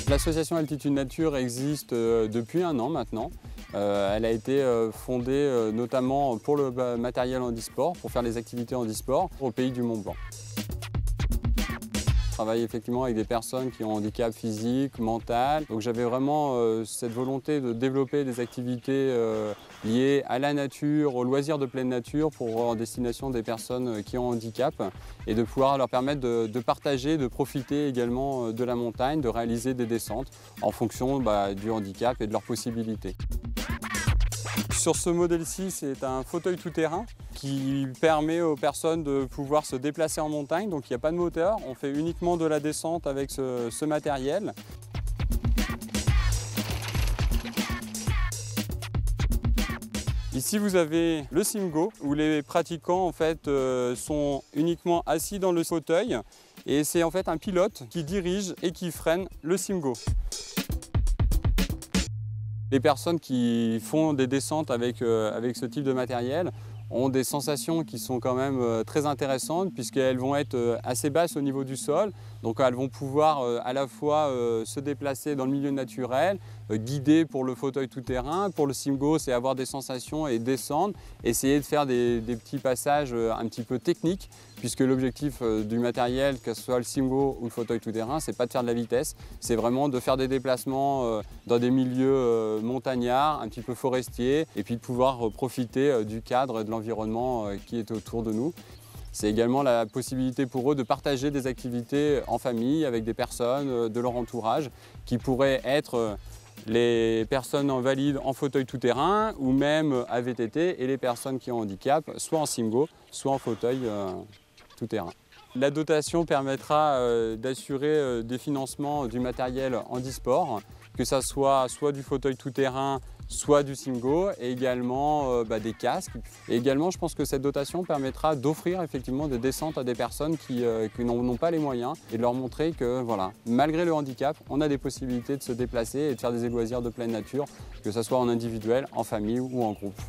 L'association Altitude Nature existe depuis 1 an maintenant. Elle a été fondée notamment pour le matériel handisport, pour faire les activités handisport au pays du Mont Blanc. Je travaille effectivement avec des personnes qui ont un handicap physique, mental. Donc j'avais vraiment cette volonté de développer des activités liées à la nature, aux loisirs de pleine nature en destination des personnes qui ont un handicap et de pouvoir leur permettre de partager, de profiter également de la montagne, de réaliser des descentes en fonction du handicap et de leurs possibilités. Sur ce modèle-ci, c'est un fauteuil tout-terrain qui permet aux personnes de pouvoir se déplacer en montagne. Donc il n'y a pas de moteur, on fait uniquement de la descente avec ce matériel. Ici vous avez le Simgo où les pratiquants en fait, sont uniquement assis dans le fauteuil et c'est en fait un pilote qui dirige et qui freine le Simgo. Les personnes qui font des descentes avec ce type de matériel ont des sensations qui sont quand même très intéressantes puisqu'elles vont être assez basses au niveau du sol. Donc elles vont pouvoir à la fois se déplacer dans le milieu naturel, guider pour le fauteuil tout-terrain. Pour le Simgo, c'est avoir des sensations et descendre, essayer de faire des petits passages un petit peu techniques puisque l'objectif du matériel, que ce soit le Simgo ou le fauteuil tout-terrain, c'est pas de faire de la vitesse, c'est vraiment de faire des déplacements dans des milieux montagnards, un petit peu forestiers et puis de pouvoir profiter du cadre et de l'environnement qui est autour de nous. C'est également la possibilité pour eux de partager des activités en famille avec des personnes de leur entourage qui pourraient être les personnes valides en fauteuil tout-terrain ou même à VTT et les personnes qui ont un handicap, soit en Simgo, soit en fauteuil tout-terrain. La dotation permettra d'assurer des financements du matériel handisport, que ce soit du fauteuil tout-terrain, soit du Simgo et également des casques. Et également, je pense que cette dotation permettra d'offrir effectivement des descentes à des personnes qui n'en ont pas les moyens et de leur montrer que voilà, malgré le handicap, on a des possibilités de se déplacer et de faire des loisirs de pleine nature, que ce soit en individuel, en famille ou en groupe.